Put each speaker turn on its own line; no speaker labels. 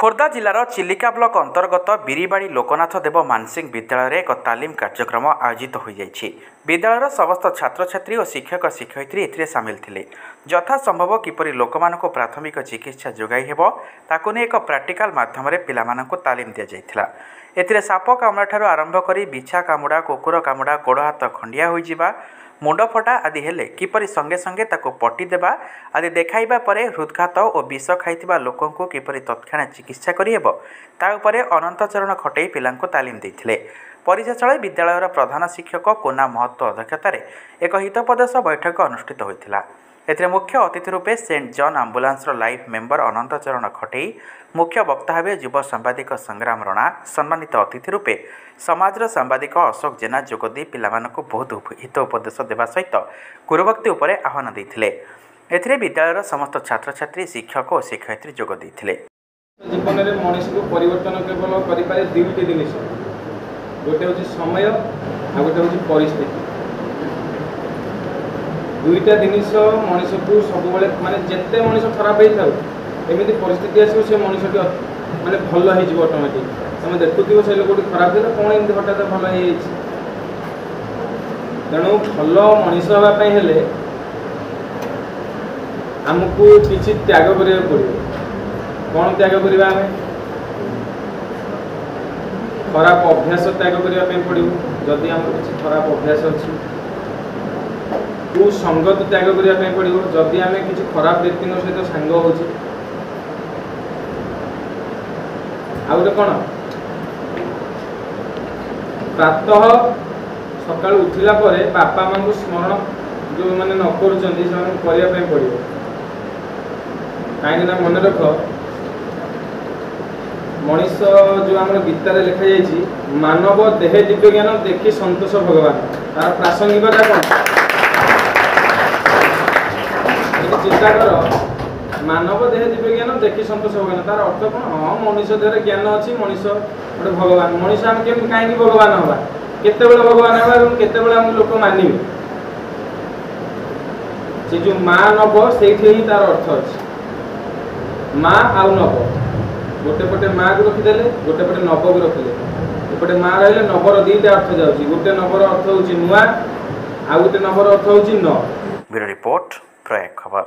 Khordha जिलार Chilika block अंतर्गत बिरीबाड़ी लोकनाथ देव मानसिंह विद्यालय एक तालीम कार्यक्रम आयोजित हो जाइछि। विद्यालयर समस्त छात्र छात्री और शिक्षक शिक्षयित्री एथिरे सामिल थिले। यथा संभव किपरि लोकमाननको प्राथमिक चिकित्सा जोगाई हेबो ताकु नै एक प्रैक्टिकल माध्यम पिलामाननको तालीम दिया जाइथिला। एथिरे साप कामुड़ा ठारू आरंभ करी बिछा कामुड़ा कुकुर कामुड़ा गोड़ हाथ खंडिया होई जिबा मुंड फटा आदि हेले किपरि संगे संगे ताको पट्टी देबा आदि देखाइबा परे हृदघात और विष खाइथिबा लोकंको किपरि तत्क्षणात चिकित्सा करिहेबो ता उपरे अनंतचरण खटेई पिलांको तालीम दैथिले। परिचाचल विद्यालयर प्रधान शिक्षक कोना महतो अध्यक्षतार एक हितोपदेश बैठक अनुष्ठित होइथिला। एथिरे मुख्य अतिथि रूपे Saint John ambulance life member Anantacharan Khatei, मुख्य वक्ता भावे युव सांबादिक संग्राम रणा, सम्मानित अतिथि रूपे समाजर सांबादिक अशोक जेना जोगदी पिलामानकु बहुत हित उपदेश देवा सहित गुरुभक्ति उपरे आह्वान देथिले। एथिरे विद्यालयर समस्त छात्र छात्री शिक्षक और शिक्षयित्री जोग देथिले।
जीवन में मनुष्य को परिवर्तन केवल करिपारे दुईटी जिनिस, गोटे हूँ समय आ गोटे हूँ परिस्थिति। दुईटा जिनिस मनुष्य को सब माने जिते मनुष्य खराब होता एमती परिस्थिति आसो से मनुष्य माने भल हो ऑटोमेटिक। तुम देखुव से लोक खराब थी कौन एमती हठात भल हो। तेणु भल मनीष हाँपाई आमको किसी त्याग करा पड़ो। कौन त्याग करवा आम खराब अभ्यास त्याग करने पड़ो। जदि आम किसी खराब अभ्यास अच्छी कुसंगत त्याग करने पड़ो। जदि आम किसी खराब व्यक्ति सहित सांग हो आउटे कौन प्रातः सकाल उठिला परे बापा माँ को स्मरण जो मैंने न करने पड़ो। कहीं मन रख मनीष जो आम गीतार लिखा जाइए मानव देहे दिव्य ज्ञान देखी संतोष भगवान तार प्रासंगिकता कौन चिंता कर। मानव देह दिव्य ज्ञान देखी संतोष भगवान तार अर्थ कौन? हाँ मनीष देह ज्ञान अच्छी मनीष गोटे भगवान। मनीष आम कहीं भगवान हवा केत भगवान हवा केत लोक मानवे से जो माँ नव से ही तार अर्थ अच्छी। माँ आउ नव गोटे पटे माँ को रखीदे गोटे पटे नव को रखिले एपटे माँ रही नवर दुईटा अर्थ जाऊँगी। गोटे नवर अर्थ हूँ नुआ आ गोटे नवर अर्थ हूँ न।
ब्यूरो रिपोर्ट प्रयाग खबर।